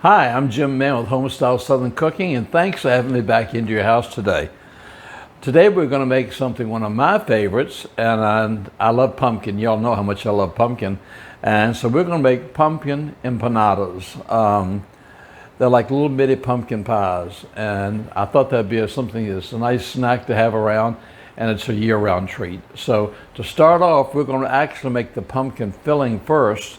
Hi, I'm Jim Mann with Homestyle Southern Cooking, and thanks for having me back into your house today. Today we're going to make something, one of my favorites, and I love pumpkin. Y'all know how much I love pumpkin. And so we're going to make pumpkin empanadas. They're like little bitty pumpkin pies, and I thought that'd be something that's a nice snack to have around, and it's a year-round treat. So to start off, we're going to actually make the pumpkin filling first,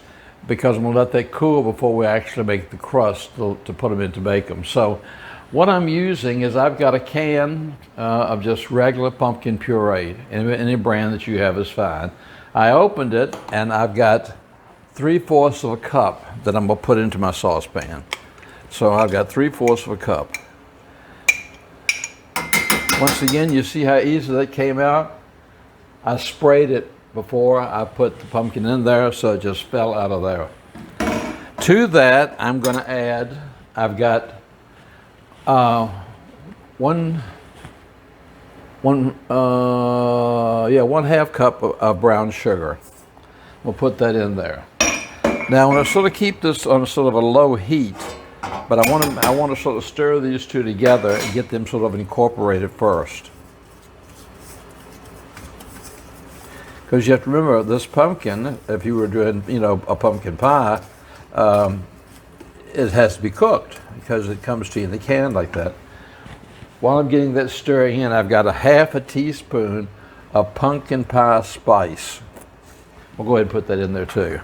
because I'm going to let that cool before we actually make the crust to put them in to bake them. So what I'm using is I've got a can of just regular pumpkin puree. Any brand that you have is fine. I opened it and I've got 3/4 of a cup that I'm going to put into my saucepan. So I've got 3/4 of a cup. Once again, you see how easy that came out? I sprayed it before I put the pumpkin in there, so it just fell out of there. To that, I'm going to add, I've got one half cup of brown sugar. We'll put that in there. Now I'm going to sort of keep this on sort of a low heat, but I want to sort of stir these two together and get them sort of incorporated first. Because you have to remember, this pumpkin, if you were doing, a pumpkin pie, it has to be cooked because it comes to you in the can like that. While I'm getting that stirring in, I've got a 1/2 teaspoon of pumpkin pie spice. We'll go ahead and put that in there too.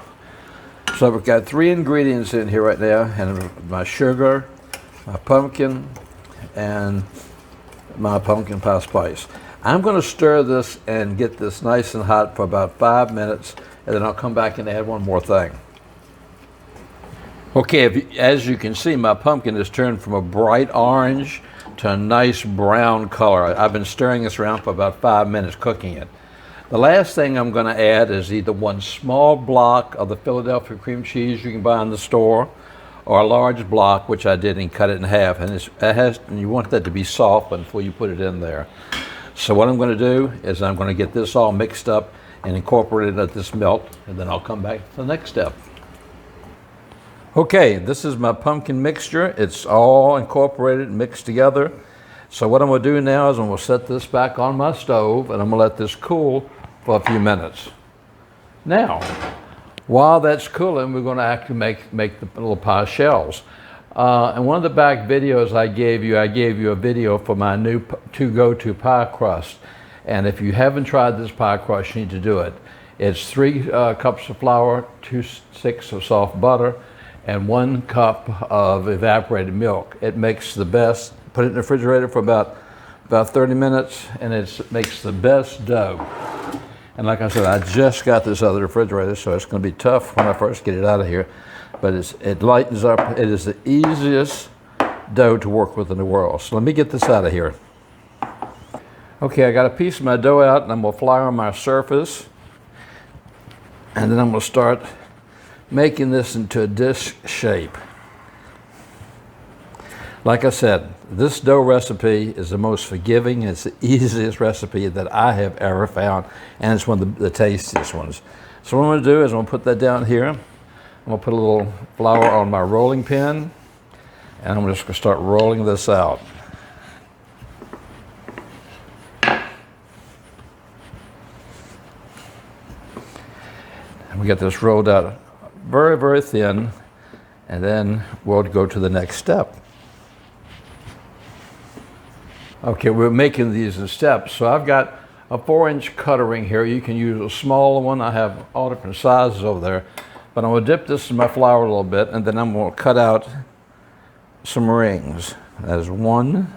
So I've got 3 ingredients in here right now, and my sugar, my pumpkin, and my pumpkin pie spice. I'm going to stir this and get this nice and hot for about 5 minutes, and then I'll come back and add one more thing. Okay, as you can see, my pumpkin has turned from a bright orange to a nice brown color. I've been stirring this around for about 5 minutes cooking it. The last thing I'm going to add is either one small block of the Philadelphia cream cheese you can buy in the store, or a large block, which I did, and cut it in half. And you want that to be softened before you put it in there. So what I'm going to do is I'm going to get this all mixed up and incorporated at this melt, and then I'll come back to the next step. Okay, this is my pumpkin mixture. It's all incorporated, mixed together. So what I'm going to do now is I'm going to set this back on my stove, and I'm going to let this cool for a few minutes. Now, while that's cooling, we're going to actually make the little pie shells. In one of the back videos I gave you a video for my new to-go-to pie crust. And if you haven't tried this pie crust, you need to do it. It's 3 cups of flour, 2 sticks of soft butter, and 1 cup of evaporated milk. It makes the best. Put it in the refrigerator for about 30 minutes, and it makes the best dough. And like I said, I just got this out of the refrigerator, so it's going to be tough when I first get it out of here. But it lightens up. It is the easiest dough to work with in the world. So let me get this out of here. Okay, I got a piece of my dough out, and I'm going to flour my surface. And then I'm going to start making this into a disc shape. Like I said, this dough recipe is the most forgiving. It's the easiest recipe that I have ever found, and it's one of the tastiest ones. So what I'm going to do is I'm going to put that down here. I'm going to put a little flour on my rolling pin, and I'm just going to start rolling this out. And we get this rolled out very, very thin, and then we'll go to the next step. Okay, we're making these in steps. So I've got a 4-inch cutter ring here. You can use a smaller one. I have all different sizes over there. But I'm going to dip this in my flour a little bit, and then I'm going to cut out some rings. That's 1.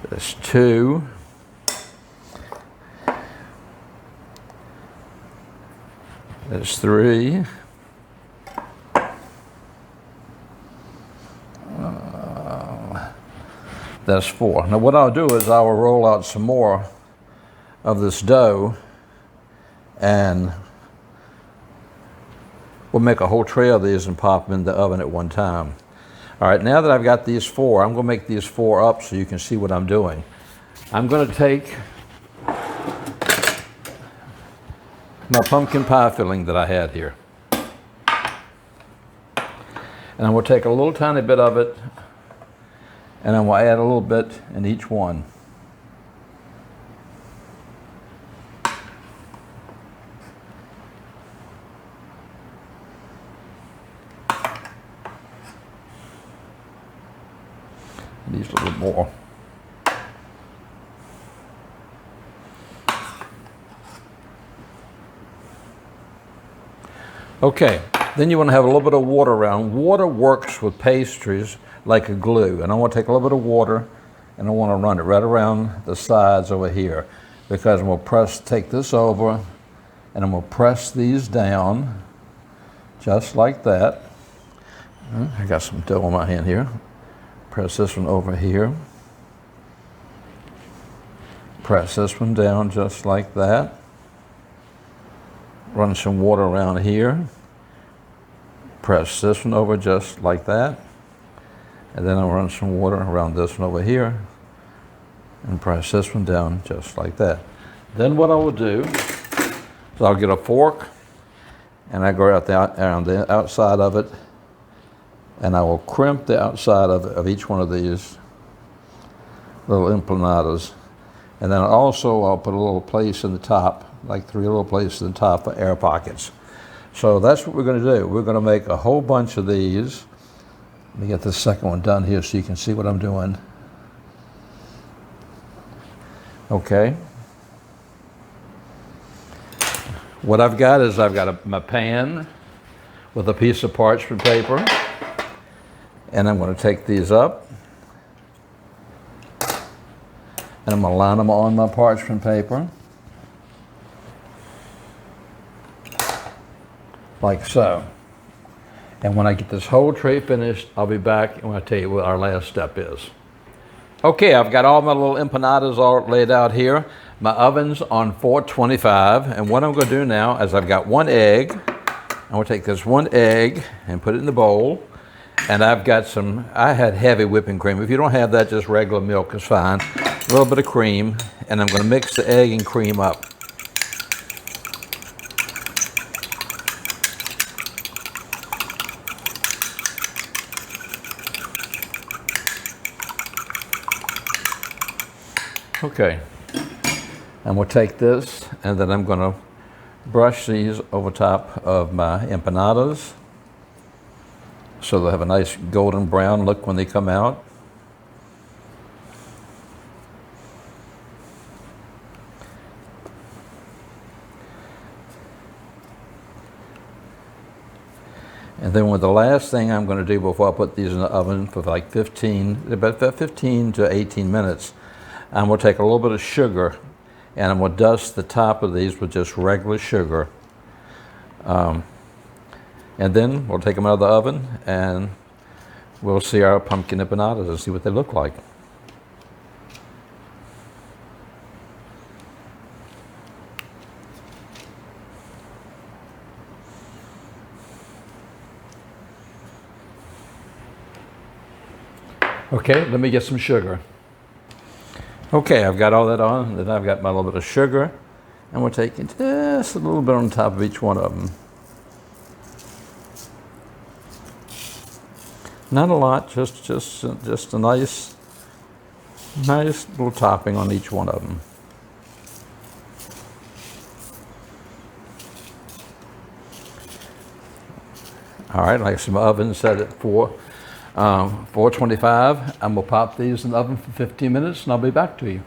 That's 2. That's 3. That's 4. Now what I'll do is I will roll out some more of this dough, and we'll make a whole tray of these and pop them in the oven at one time. All right, now that I've got these 4, I'm going to make these 4 up so you can see what I'm doing. I'm going to take my pumpkin pie filling that I had here. And I'm going to take a little tiny bit of it, and I'm going to add a little bit in each one. These a little more. Okay, then you want to have a little bit of water around. Water works with pastries like a glue. And I want to take a little bit of water and I want to run it right around the sides over here, because I'm going to take this over and I'm going to press these down just like that. I got some dough on my hand here. Press this one over here. Press this one down just like that. Run some water around here. Press this one over just like that. And then I'll run some water around this one over here. And press this one down just like that. Then what I will do is I'll get a fork and I go around the outside of it, and I will crimp the outside of each one of these little empanadas. And then also I'll put a little place in the top, like 3 little places in the top for air pockets. So that's what we're going to do. We're going to make a whole bunch of these. Let me get this second one done here so you can see what I'm doing. Okay. What I've got is my pan with a piece of parchment paper. And I'm going to take these up. And I'm going to line them on my parchment paper. Like so. And when I get this whole tray finished, I'll be back and I'll tell you what our last step is. Okay, I've got all my little empanadas all laid out here. My oven's on 425. And what I'm going to do now is I've got 1 egg. I'm going to take this 1 egg and put it in the bowl. And I've got I had heavy whipping cream. If you don't have that, just regular milk is fine. A little bit of cream. And I'm going to mix the egg and cream up. Okay, and we'll take this, and then I'm going to brush these over top of my empanadas so they'll have a nice golden brown look when they come out. And then the last thing I'm going to do before I put these in the oven for like 15 to 18 minutes, I'm going to take a little bit of sugar and I'm going to dust the top of these with just regular sugar. And then we'll take them out of the oven and we'll see our pumpkin empanadas and see what they look like. Okay, let me get some sugar. Okay, I've got all that on, and then I've got my little bit of sugar, and we're taking just a little bit on top of each one of them. Not a lot, just a nice little topping on each one of them. All right, like some oven set at 425. I'm going to pop these in the oven for 15 minutes and I'll be back to you.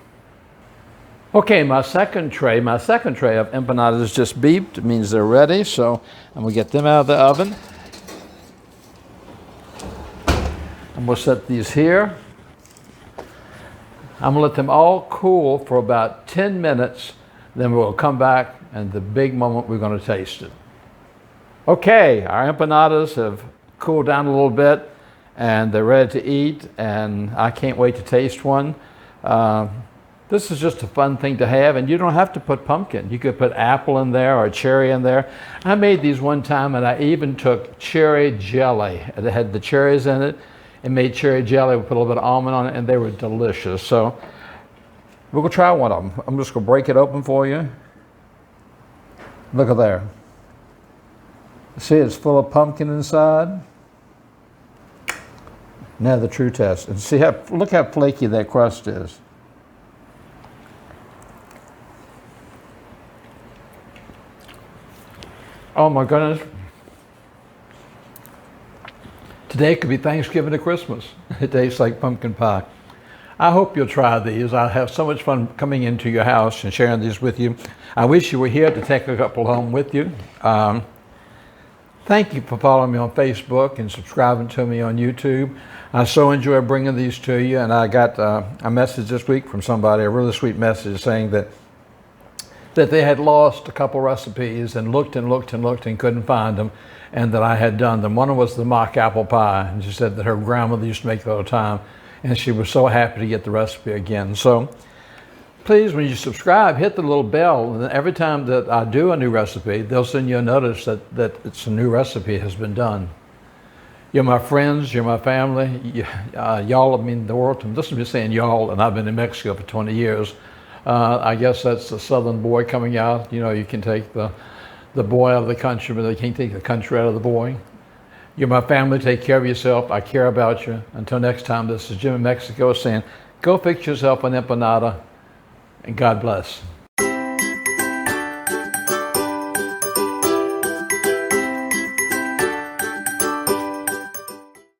Okay, my second tray of empanadas just beeped. It means they're ready, so I'm going to get them out of the oven. And we'll set these here. I'm going to let them all cool for about 10 minutes, then we'll come back and the big moment we're going to taste it. Okay, our empanadas have cooled down a little bit and they're ready to eat, and I can't wait to taste one. This is just a fun thing to have, and you don't have to put pumpkin. You could put apple in there or cherry in there. I made these one time, and I even took cherry jelly. It had the cherries in it, and made cherry jelly. We put a little bit of almond on it, and they were delicious. So we're going to try one of them. I'm just going to break it open for you. Look at there. See, it's full of pumpkin inside. Now the true test. And see how, look how flaky that crust is. Oh my goodness. Today could be Thanksgiving to Christmas. It tastes like pumpkin pie. I hope you'll try these. I have so much fun coming into your house and sharing these with you. I wish you were here to take a couple home with you. Thank you for following me on Facebook and subscribing to me on YouTube. I so enjoy bringing these to you, and I got a message this week from somebody, a really sweet message saying that they had lost a couple recipes and looked and looked and looked and couldn't find them, and that I had done them. One was the mock apple pie, and she said that her grandmother used to make it all the time, and she was so happy to get the recipe again. So please, when you subscribe, hit the little bell, and then every time that I do a new recipe, they'll send you a notice that it's a new recipe has been done. You're my friends, you're my family, y'all mean the world to me. Listen to me saying y'all, and I've been in Mexico for 20 years. I guess that's the southern boy coming out. You know, you can take the boy out of the country, but they can't take the country out of the boy. You're my family, take care of yourself. I care about you. Until next time, this is Jim in Mexico saying, go fix yourself an empanada, and God bless.